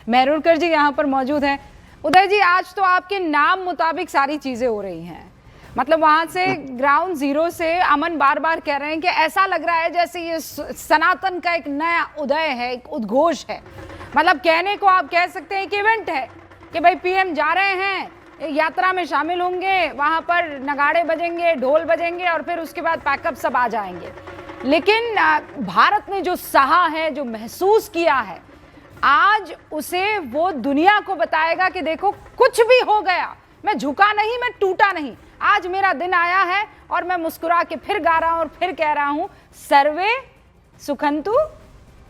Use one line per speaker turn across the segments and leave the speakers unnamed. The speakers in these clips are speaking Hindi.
मेहरुलकर जी यहाँ पर मौजूद हैं। उदय जी, आज तो आपके नाम मुताबिक सारी चीजें हो रही हैं। मतलब वहां से ग्राउंड जीरो से अमन बार बार कह रहे हैं कि ऐसा लग रहा है जैसे ये सनातन का एक नया उदय है, एक उद्घोष है। मतलब कहने को आप कह सकते हैं कि इवेंट है कि भाई पीएम जा रहे हैं, यात्रा में शामिल होंगे, वहां पर नगाड़े बजेंगे, ढोल बजेंगे और फिर उसके बाद पैकअप सब आ जाएंगे। लेकिन भारत ने जो सहा है, जो महसूस किया है, आज उसे वो दुनिया को बताएगा कि देखो कुछ भी हो गया, मैं झुका नहीं, मैं टूटा नहीं। आज मेरा दिन आया है और मैं मुस्कुरा के फिर गा रहा हूं और फिर कह रहा हूं सर्वे सुखंतु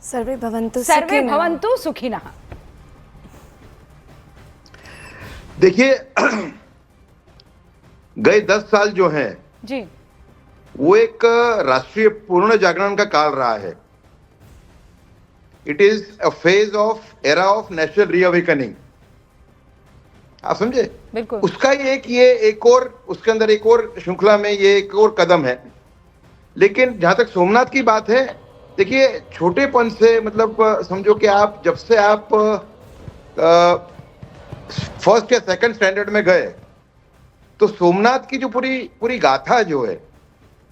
सर्वे
भवन्तु सुखिनः।
देखिए, गए 10 साल जो हैं
जी,
वो एक राष्ट्रीय पूर्ण जागरण का काल रहा है। It is a phase of era of national reawakening. आप समझे?
बिल्कुल।
उसका ये एक और, उसके अंदर एक और श्रृंखला में ये एक और कदम है। लेकिन जहां तक सोमनाथ की बात है, देखिए छोटेपन से, मतलब समझो कि आप जब से आप फर्स्ट या सेकंड स्टैंडर्ड में गए, तो सोमनाथ की जो पूरी गाथा जो है,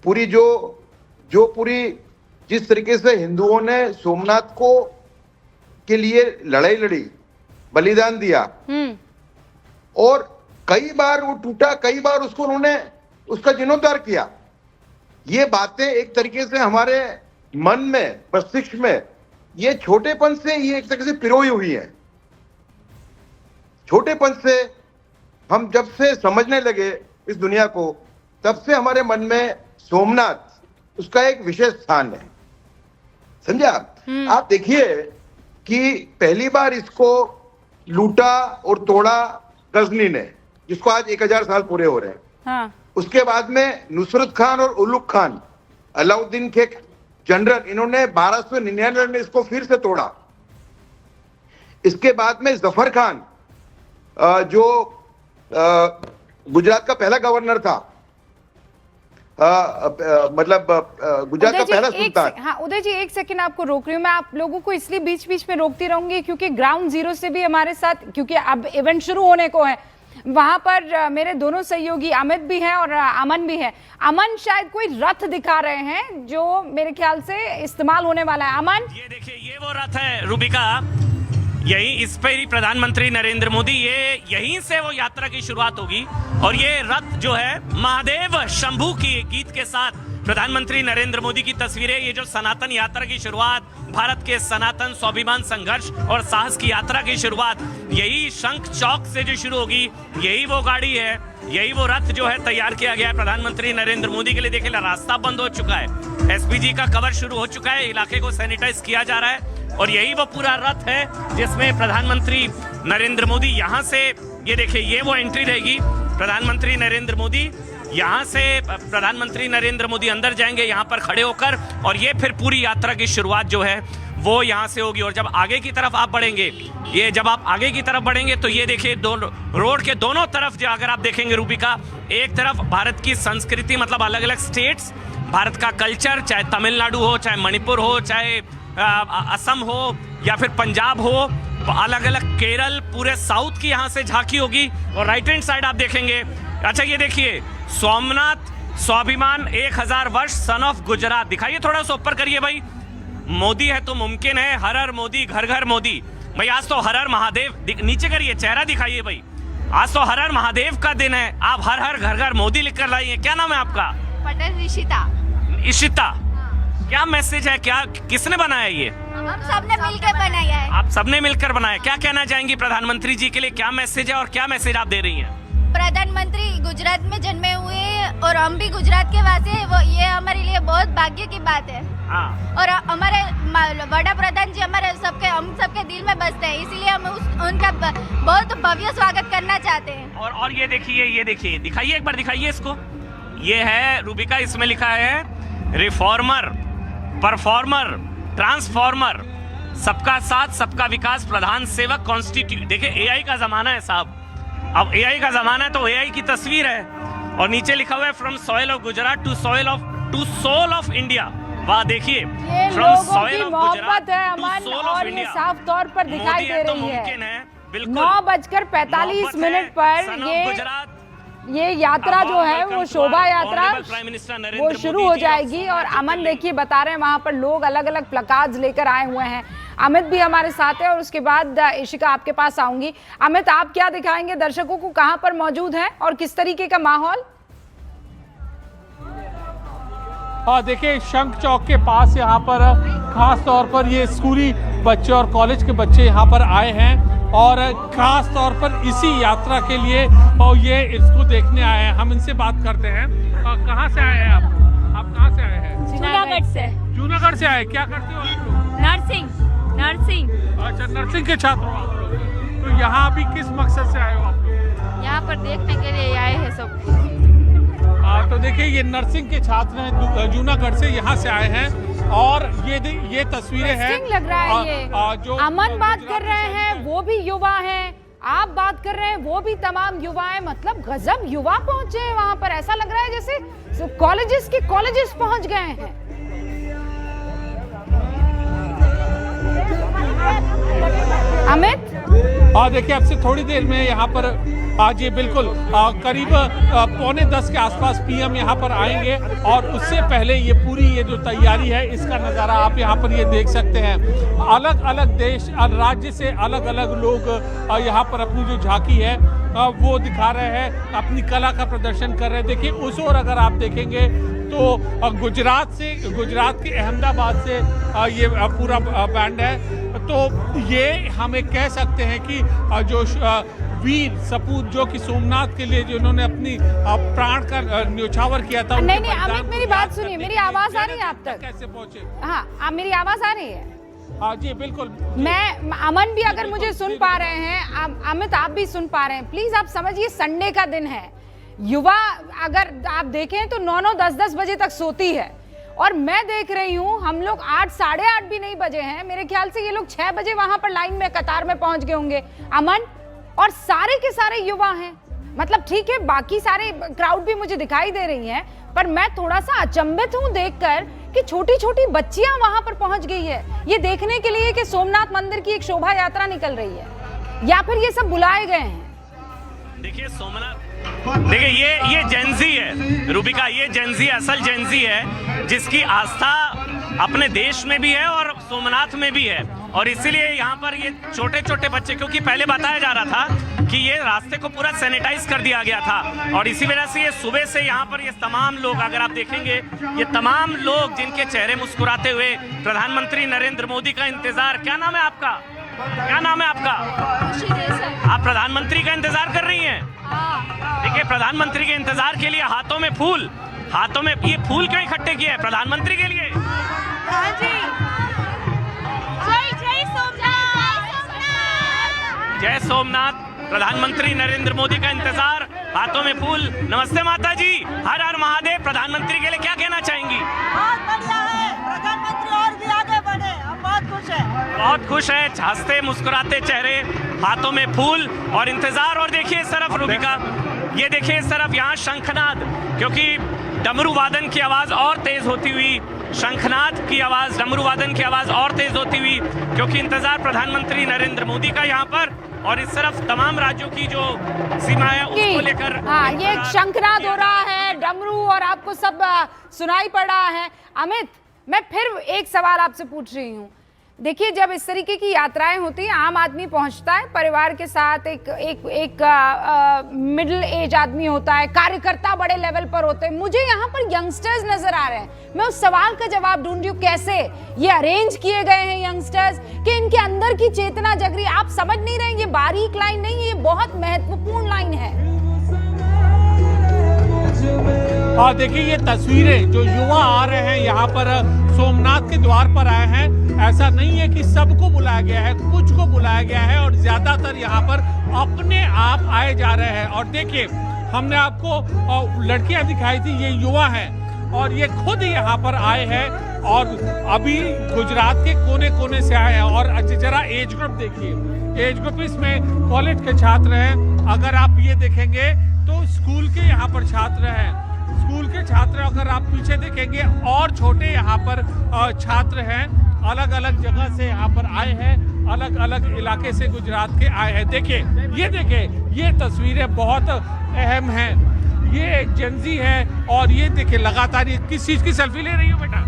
पूरी जो पूरी जिस तरीके से हिंदुओं ने सोमनाथ को के लिए लड़ाई लड़ी, बलिदान दिया, और कई बार वो टूटा, कई बार उसको उन्होंने उसका जीर्णोद्धार किया। ये बातें एक तरीके से हमारे मन में, मस्तिष्क में, ये छोटेपन से ये एक तरीके से पिरोई हुई है। छोटेपन से हम जब से समझने लगे इस दुनिया को, तब से हमारे मन में सोमनाथ, उसका एक विशेष स्थान है। समझे आप देखिए कि पहली बार इसको लूटा और तोड़ा गजनी ने, जिसको आज 1000 साल पूरे हो रहे हैं।
हाँ।
उसके बाद में नुसरत खान और उलुग खान, अलाउद्दीन के जनरल, इन्होंने 1299 में इसको फिर से तोड़ा। इसके बाद में जफर खान, जो गुजरात का पहला गवर्नर था, मतलब गुजरात का पहला सुल्तान।
हाँ उदय जी, एक सेकंड आपको रोक रही हूँ मैं। आप लोगों को इसलिए बीच बीच में रोकती रहूंगी क्योंकि ग्राउंड जीरो से भी हमारे साथ, क्योंकि अब इवेंट शुरू होने को है, वहां पर मेरे दोनों सहयोगी अमित भी हैं और अमन भी है। अमन शायद कोई रथ दिखा रहे हैं जो मेरे ख्याल से इस्तेमाल होने वाला है। अमन,
ये देखिए, ये वो रथ है रूबिका, यही इस पर ही प्रधानमंत्री नरेंद्र मोदी, यहीं से वो यात्रा की शुरुआत होगी। और ये रथ जो है, महादेव शंभू की गीत के साथ प्रधानमंत्री नरेंद्र मोदी की तस्वीरें, ये जो सनातन यात्रा की शुरुआत, भारत के सनातन स्वाभिमान संघर्ष और साहस की यात्रा की शुरुआत, यही शंख चौक से जो शुरू होगी, यही वो गाड़ी है, यही वो रथ जो है तैयार किया गया है प्रधानमंत्री नरेंद्र मोदी के लिए। देखिए, रास्ता बंद हो चुका है, एसपीजी का कवर शुरू हो चुका है, इलाके को सैनिटाइज किया जा रहा है, और यही वो पूरा रथ है जिसमें प्रधानमंत्री नरेंद्र मोदी यहाँ से, ये देखिए, ये वो एंट्री रहेगी। प्रधानमंत्री नरेंद्र मोदी यहाँ से, प्रधानमंत्री नरेंद्र मोदी अंदर जाएंगे यहाँ पर खड़े होकर, और ये फिर पूरी यात्रा की शुरुआत जो है वो यहाँ से होगी। और जब आगे की तरफ आप बढ़ेंगे, जब आप आगे की तरफ बढ़ेंगे तो ये देखिए, दोनों रोड के दोनों तरफ जो अगर आप देखेंगे रूबिका, एक तरफ भारत की संस्कृति, मतलब अलग अलग स्टेट्स, भारत का कल्चर, चाहे तमिलनाडु हो, चाहे मणिपुर हो, चाहे असम हो, या फिर पंजाब हो, अलग अलग केरल, पूरे साउथ की यहाँ से झांकी होगी। और राइट हैंड साइड आप देखेंगे, अच्छा ये देखिए, सोमनाथ स्वाभिमान 1000 वर्ष, सन ऑफ गुजरात, दिखाइए थोड़ा सा ऊपर करिए भाई। मोदी है तो मुमकिन है, हर हर मोदी, घर घर मोदी। भाई आज तो हर हर महादेव, नीचे करिए, चेहरा दिखाइए भाई, आज तो हर हर महादेव का दिन है। आप हर हर घर घर मोदी लिख कर लाइए। क्या नाम है आपका?
पटेल इशिता।
इशिता, क्या मैसेज है, क्या किसने बनाया ये?
हम सबने मिलकर बनाया है।
आप सबने मिलकर बनाया। क्या कहना चाहेंगी प्रधानमंत्री जी के लिए, क्या मैसेज है और क्या मैसेज आप दे रही हैं?
प्रधानमंत्री गुजरात में जन्मे हुए और हम भी गुजरात के वासी हैं, वो ये हमारे लिए बहुत भाग्य की बात है। और हमारे वड़ा प्रधान जी हमारे हम सबके दिल में बसते हैं, इसीलिए हम उनका बहुत भव्य स्वागत करना चाहते हैं। और
ये देखिए, दिखाइए एक बार, दिखाइए इसको। ये है रूबिका, इसमें लिखा है रिफॉर्मर, परफॉर्मर, ट्रांसफॉर्मर, सबका साथ सबका विकास, प्रधान सेवक, कॉन्स्टिट्यूट। देखिए, एआई का जमाना है साहब, अब एआई का जमाना है तो एआई की तस्वीर है, और नीचे लिखा हुआ है from soil of Gujarat to soul of India. वाह देखिए,
ये
from
लोगों
soil
की
of
मोहब्बत
Gujarat
है
to
अमन,
soul of
और ये
India.
साफ तौर पर दिखाई
मोदी
दे
तो
रही
मुमकिन
है।
है, बिल्कुल।
9:45
मोहब्बत
मिनट
है,
पर
son of
ये
गुजरात।
यात्रा जो है
Welcome
वो
to
शोभा
our
यात्रा
honorable Prime Minister Narendra
वो
Modi
शुरू हो
जी
जाएगी।
of
और
Somalia
अमन
Jyotirling।
देखिए बता रहे हैं वहां पर लोग अलग अलग प्लकार्ड्स लेकर आए हुए हैं। अमित भी हमारे साथ है और उसके बाद इशिका आपके पास आऊंगी। अमित, आप क्या दिखाएंगे दर्शकों को, कहां पर मौजूद है और किस तरीके का माहौल?
देखिए, शंख चौक के पास यहाँ पर खास तौर पर ये स्कूली बच्चे और कॉलेज के बच्चे यहाँ पर आए हैं और खास तौर पर इसी यात्रा के लिए और ये इसको देखने आए हैं। हम इनसे बात करते हैं। कहाँ से आए हैं आप कहाँ से आए हैं?
जूनागढ़ से।
जूनागढ़ से आए। क्या करते हो आप लोग?
नर्सिंग।
अच्छा, नर्सिंग के छात्र हो आप लोग। तो यहाँ अभी किस मकसद से आए हो आप लोग?
यहाँ पर देखने के लिए आए हैं सब।
तो देखिए, ये नर्सिंग के छात्र हैं, जूनागढ़ से यहाँ से आए हैं और ये तस्वीरें हैं।
लग रहा है ये
जो
अमन बात कर रहे हैं वो भी युवा हैं, आप बात कर रहे हैं वो भी तमाम युवा हैं। मतलब गजब युवा पहुंचे हैं वहां पर, ऐसा लग रहा है जैसे कॉलेजेस पहुंच गए हैं। अमित,
देखिए, अब से थोड़ी देर में यहाँ पर आज ये बिल्कुल करीब 9:45 के आसपास पीएम यहाँ पर आएंगे और उससे पहले ये जो तैयारी है इसका नज़ारा आप यहाँ पर ये देख सकते हैं। अलग अलग देश राज्य से अलग अलग लोग यहाँ पर अपनी जो झांकी है वो दिखा रहे हैं, अपनी कला का प्रदर्शन कर रहे हैं। देखिए, उस ओर अगर आप देखेंगे तो गुजरात के अहमदाबाद से ये पूरा बैंड है। तो ये हम एक कह सकते हैं कि जो वीर सपूत जो कि सोमनाथ के लिए जिन्होंने अपनी प्राण का न्योछावर किया था।
नहीं अमित, मेरी बात सुनिए, मेरी आवाज आ रही है आप तक?
कैसे पहुंचे?
हाँ, आप मेरी आवाज आ रही है?
हाँ जी, बिल्कुल।
मैं अमन भी अगर मुझे सुन पा रहे हैं, अमित आप भी सुन पा रहे हैं, प्लीज आप समझिए संडे का दिन है। युवा अगर आप देखें तो 9-9, 10-10 बजे तक सोती है और मैं देख रही हूँ हम लोग 8, 8:30 भी नहीं बजे हैं, मेरे ख्याल से ये लोग 6 बजे वहां पर लाइन में कतार में पहुंच गए होंगे अमन, और सारे के सारे युवा हैं। मतलब ठीक है, बाकी सारे क्राउड भी मुझे दिखाई दे रही हैं, पर मैं थोड़ा सा अचंभित हूं देखकर कि छोटी छोटी बच्चियां वहां पर पहुंच गई है ये देखने के लिए कि सोमनाथ मंदिर की एक शोभा यात्रा निकल रही है या फिर ये सब बुलाए गए हैं।
देखिए ये जेंजी है रूबिका, ये जेंजी असल जेंजी है जिसकी आस्था अपने देश में भी है और सोमनाथ में भी है, और इसीलिए यहाँ पर ये छोटे छोटे बच्चे, क्योंकि पहले बताया जा रहा था कि ये रास्ते को पूरा सैनिटाइज कर दिया गया था और इसी वजह से ये सुबह से यहाँ पर ये तमाम लोग, अगर आप देखेंगे ये तमाम लोग जिनके चेहरे मुस्कुराते हुए प्रधानमंत्री नरेंद्र मोदी का इंतजार। क्या नाम है आपका? क्या नाम है आपका? आप प्रधानमंत्री का इंतजार कर रही हैं? देखिए, प्रधानमंत्री के इंतजार के लिए हाथों में ये फूल क्यों इकट्ठे किए हैं? प्रधानमंत्री के लिए।
हाँ जी।
जय सोमनाथ। प्रधानमंत्री नरेंद्र मोदी का इंतजार, हाथों में फूल। नमस्ते माता जी, हर हर महादेव। प्रधानमंत्री के लिए क्या कहना चाहेंगी?
बहुत बढ़िया है, प्रधानमंत्री और भी आगे बढ़े, हम बहुत खुश हैं।
बहुत खुश है, हंसते मुस्कुराते चेहरे, हाथों में फूल और इंतजार। और देखिए इस तरफ रूबिका, ये देखिए इस तरफ यहाँ शंखनाद, क्योंकि डमरू वादन की आवाज और तेज होती हुई, शंखनाद की आवाज, डमरू वादन की आवाज और तेज होती हुई, क्योंकि इंतजार प्रधानमंत्री नरेंद्र मोदी का यहाँ पर, और इस तरफ तमाम राज्यों की जो सीमा है उसको लेकर।
हाँ, ये एक शंखनाद हो रहा है, डमरू, और आपको सब सुनाई पड़ रहा है। अमित, मैं फिर एक सवाल आपसे पूछ रही हूँ। देखिए, जब इस तरीके की यात्राएं होती हैं, आम आदमी पहुंचता है परिवार के साथ, एक मिडिल एज आदमी होता है, कार्यकर्ता बड़े लेवल पर होते हैं, मुझे यहाँ पर यंगस्टर्स नजर आ रहे हैं। मैं उस सवाल का जवाब ढूंढ रही हूँ, कैसे ये अरेंज किए गए हैं यंगस्टर्स, कि इनके अंदर की चेतना जग रही है। आप समझ नहीं रहे, ये बारीक लाइन नहीं है, ये बहुत महत्वपूर्ण लाइन है।
देखिए, ये तस्वीरें जो युवा आ रहे हैं यहाँ पर सोमनाथ के द्वार पर आए हैं, ऐसा नहीं है कि सबको बुलाया गया है, कुछ को बुलाया गया है और ज्यादातर यहाँ पर अपने आप आए जा रहे हैं। और देखिए, हमने आपको लड़कियां दिखाई थी, ये युवा हैं और ये खुद यहाँ पर आए हैं और अभी गुजरात के कोने कोने से आए हैं। और जरा एज ग्रुप देखिए, एज ग्रुप इसमें कॉलेज के छात्र हैं, अगर आप ये देखेंगे तो स्कूल के यहाँ पर छात्र हैं, स्कूल के छात्र, अगर आप पीछे देखेंगे और छोटे यहाँ पर छात्र हैं, अलग अलग जगह से यहाँ पर आए हैं, अलग अलग इलाके से गुजरात के आए हैं। देखिए ये तस्वीरें बहुत अहम हैं। ये जेंजी है और ये देखिए लगातार ये किस चीज की सेल्फी ले रही हो बेटा?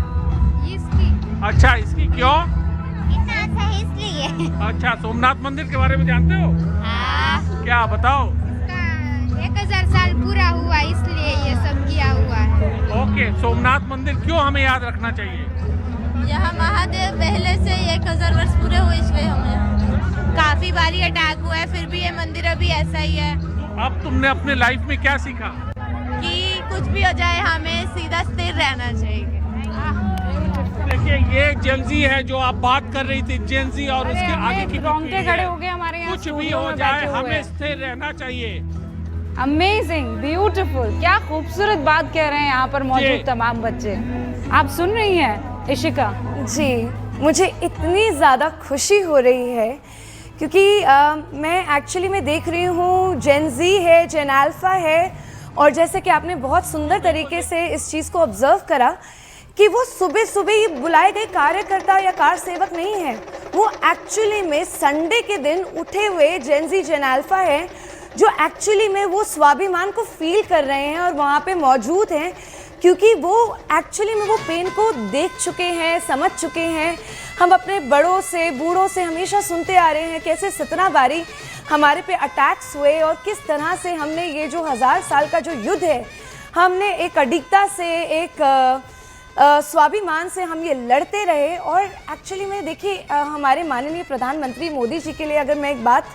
इसकी
अच्छा, इसकी क्यों?
इतना अच्छा है इसलिए।
अच्छा, सोमनाथ मंदिर के बारे में जानते हो?
हाँ।
क्या बताओ?
1000 साल पूरा हुआ इसलिए ये सब किया हुआ है।
ओके, सोमनाथ मंदिर क्यों हमें याद रखना चाहिए?
यहाँ महादेव पहले से 1000 वर्ष पूरे हुए इसलिए हमें काफी बारी अटैक हुआ है, फिर भी ये मंदिर अभी ऐसा ही है।
अब तुमने अपने लाइफ में क्या सीखा?
कि कुछ भी हो जाए हमें सीधा स्थिर रहना चाहिए।
देखिए ये जेंजी है जो आप बात कर रही थी, जेंजी, और उसके आगे की
रोंगटे खड़े हो गए हमारे यहाँ।
कुछ भी हो जाए हमें स्थिर रहना चाहिए।
अमेजिंग, ब्यूटीफुल, क्या खूबसूरत बात कह रहे हैं यहाँ पर मौजूद तमाम बच्चे। आप सुन रही हैं इशिका?
जी, मुझे इतनी ज़्यादा खुशी हो रही है क्योंकि मैं एक्चुअली में देख रही हूँ जेन ज़ी है, जेन अल्फ़ा है, और जैसे कि आपने बहुत सुंदर तरीके से इस चीज़ को ऑब्ज़र्व करा कि वो सुबह सुबह ये बुलाए गए कार्यकर्ता या कार सेवक नहीं है, वो एक्चुअली में संडे के दिन उठे हुए जेन ज़ी, जेन अल्फ़ा है जो एक्चुअली में वो स्वाभिमान को फील कर रहे हैं और वहाँ पे मौजूद हैं क्योंकि वो एक्चुअली में वो पेन को देख चुके हैं, समझ चुके हैं। हम अपने बड़ों से, बूढ़ों से हमेशा सुनते आ रहे हैं कैसे 17 बारी हमारे पे अटैक्स हुए और किस तरह से हमने ये जो 1000 साल का जो युद्ध है, हमने एक अडिगता से, एक स्वाभिमान से हम ये लड़ते रहे। और एक्चुअली में देखिए हमारे माननीय प्रधानमंत्री मोदी जी के लिए अगर मैं एक बात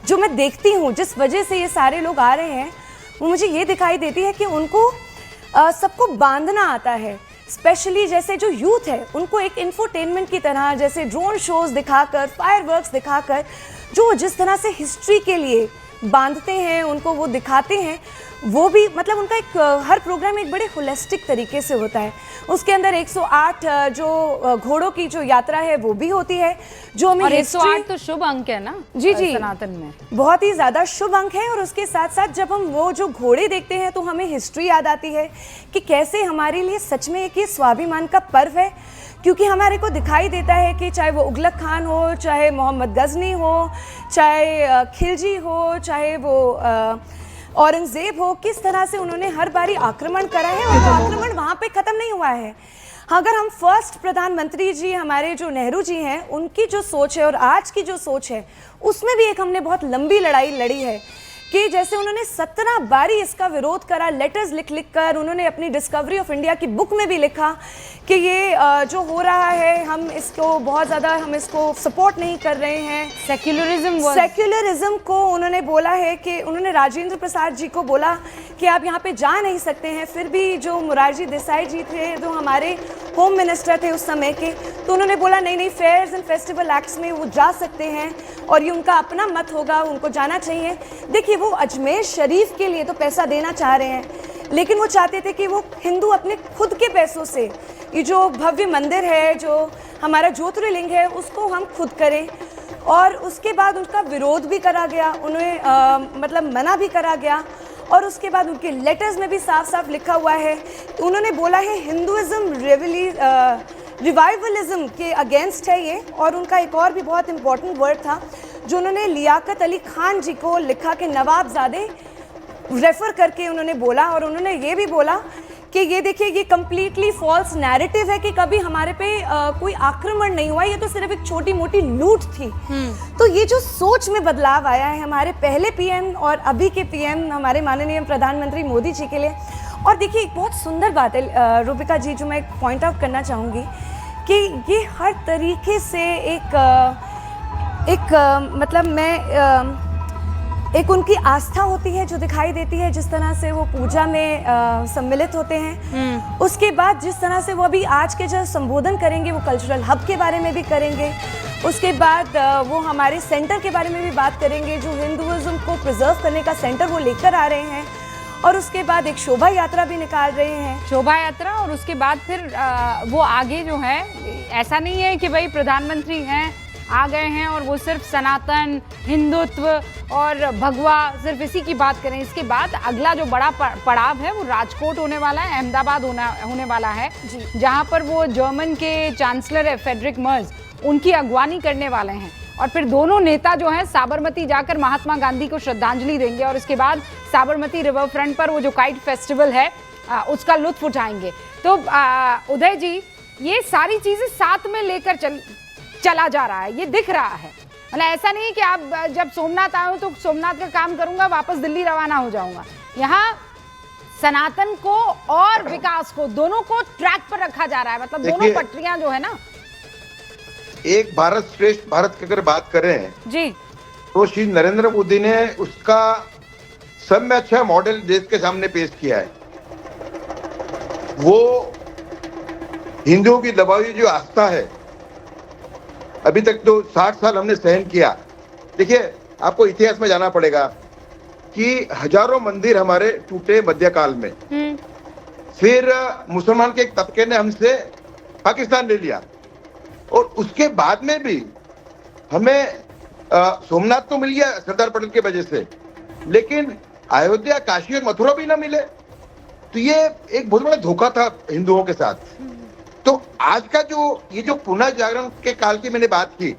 जो मैं देखती हूँ, जिस वजह से ये सारे लोग आ रहे हैं, वो मुझे ये दिखाई देती है कि उनको सबको बांधना आता है। स्पेशली जैसे जो यूथ है उनको एक इंफोटेनमेंट की तरह, जैसे ड्रोन शोज दिखाकर, फायरवर्क्स दिखाकर, जो जिस तरह से हिस्ट्री के लिए बांधते हैं, उनको वो दिखाते हैं, वो भी मतलब उनका एक हर प्रोग्राम एक बड़े होलिस्टिक तरीके से होता है। उसके अंदर 108 जो घोड़ों की जो यात्रा है वो भी होती है, जो हमें
108 तो शुभ अंक है ना
जी जी
सनातन में,
बहुत ही ज़्यादा शुभ अंक है। और उसके साथ साथ जब हम वो जो घोड़े देखते हैं तो हमें हिस्ट्री याद आती है कि कैसे हमारे लिए सच में एक ये स्वाभिमान का पर्व है, क्योंकि हमारे को दिखाई देता है कि चाहे वो उगलक खान हो, चाहे मोहम्मद गजनी हो, चाहे खिलजी हो, चाहे वो औरंगजेब हो, किस तरह से उन्होंने हर बारी आक्रमण करा है और वो आक्रमण वहाँ पे ख़त्म नहीं हुआ है। अगर हम फर्स्ट प्रधानमंत्री जी हमारे जो नेहरू जी हैं, उनकी जो सोच है और आज की जो सोच है, उसमें भी एक हमने बहुत लंबी लड़ाई लड़ी है कि जैसे उन्होंने 17 बारी इसका विरोध करा, लेटर्स लिख लिख कर। उन्होंने अपनी डिस्कवरी ऑफ इंडिया की बुक में भी लिखा कि ये जो हो रहा है, हम इसको बहुत ज़्यादा हम इसको सपोर्ट नहीं कर रहे हैं। सेक्युलरिज्म को उन्होंने बोला है कि उन्होंने राजेंद्र प्रसाद जी को बोला कि आप यहाँ पे जा नहीं सकते हैं। फिर भी जो मोरारजी देसाई जी थे, जो हमारे होम मिनिस्टर थे उस समय के, तो उन्होंने बोला नहीं नहीं, फेयर्स एंड फेस्टिवल एक्ट्स में वो जा सकते हैं और ये उनका अपना मत होगा, उनको जाना चाहिए। देखिए वो अजमेर शरीफ के लिए तो पैसा देना चाह रहे हैं, लेकिन वो चाहते थे कि वो हिंदू अपने खुद के पैसों से ये जो भव्य मंदिर है, जो हमारा ज्योतिर्लिंग है, उसको हम खुद करें। और उसके बाद उनका विरोध भी करा गया, उन्हें मतलब मना भी करा गया। और उसके बाद उनके लेटर्स में भी साफ साफ लिखा हुआ है, उन्होंने बोला है हिंदुइज्म रिवाइवलिज्म के अगेंस्ट है ये। और उनका एक और भी बहुत इंपॉर्टेंट वर्ड था जो उन्होंने लियाकत अली खान जी को लिखा कि नवाबजादे रेफर करके उन्होंने बोला। और उन्होंने ये भी बोला कि ये देखिए ये कम्प्लीटली फॉल्स नैरेटिव है कि कभी हमारे पे कोई आक्रमण नहीं हुआ, ये तो सिर्फ एक छोटी मोटी लूट थी। तो ये जो सोच में बदलाव आया है हमारे पहले पीएम और अभी के पीएम हमारे माननीय प्रधानमंत्री मोदी जी के लिए। और देखिए एक बहुत सुंदर बात है रूबिका जी, जो मैं पॉइंट आउट करना चाहूँगी कि ये हर तरीके से मतलब मैं एक उनकी आस्था होती है जो दिखाई देती है, जिस तरह से वो पूजा में सम्मिलित होते हैं। उसके बाद जिस तरह से वो अभी आज के जो संबोधन करेंगे वो कल्चरल हब के बारे में भी करेंगे। उसके बाद वो हमारे सेंटर के बारे में भी बात करेंगे, जो हिंदुइज्म को प्रिजर्व करने का सेंटर वो लेकर आ रहे हैं। और उसके बाद एक शोभा यात्रा भी निकाल रहे हैं,
शोभा यात्रा। और उसके बाद फिर वो आगे जो है, ऐसा नहीं है कि भाई प्रधानमंत्री हैं आ गए हैं और वो सिर्फ सनातन, हिंदुत्व और भगवा सिर्फ इसी की बात करें। इसके बाद अगला जो बड़ा पड़ाव है वो राजकोट होने वाला है, अहमदाबाद होने वाला है, जहां पर वो जर्मन के चांसलर है फेडरिक मर्ज, उनकी अगवानी करने वाले हैं। और फिर दोनों नेता जो हैं साबरमती जाकर महात्मा गांधी को श्रद्धांजलि देंगे और इसके बाद साबरमती रिवर फ्रंट पर वो जो काइट फेस्टिवल है उसका लुत्फ उठाएंगे। तो उदय जी, ये सारी चीजें साथ में लेकर चला जा रहा है, ये दिख रहा है। मतलब ऐसा नहीं कि आप जब सोमनाथ आए हो तो सोमनाथ का काम करूंगा, वापस दिल्ली रवाना हो जाऊंगा। यहाँ सनातन को और विकास को, दोनों को ट्रैक पर रखा जा रहा है। मतलब दोनों पटरियां जो है ना,
एक भारत श्रेष्ठ भारत की अगर बात करें
जी,
तो श्री नरेंद्र मोदी ने उसका सब में अच्छा मॉडल देश के सामने पेश किया है। वो हिंदुओं की दबाई जो आस्था है, अभी तक तो 60 साल हमने सहन किया। देखिए, आपको इतिहास में जाना पड़ेगा कि हजारों मंदिर हमारे टूटे मध्यकाल में, फिर मुसलमान के एक तबके ने हमसे पाकिस्तान ले लिया और उसके बाद में भी हमें सोमनाथ तो मिल गया सरदार पटेल की वजह से, लेकिन अयोध्या, काशी और मथुरा भी ना मिले। तो ये एक बहुत बड़ा धोखा था हिंदुओं के साथ। तो आज का ये जो पुनः जागरण के काल की मैंने बात की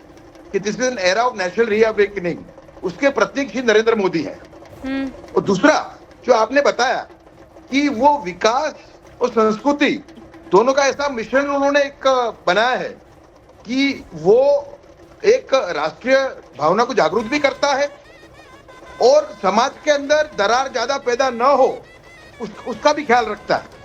कि this is an era of national reawakening, उसके प्रतीक श्री नरेंद्र मोदी है। और दूसरा जो आपने बताया कि वो विकास और संस्कृति दोनों का ऐसा मिश्रण उन्होंने एक बनाया है कि वो एक राष्ट्रीय भावना को जागरूक भी करता है और समाज के अंदर दरार ज्यादा पैदा न हो उसका भी ख्याल रखता है।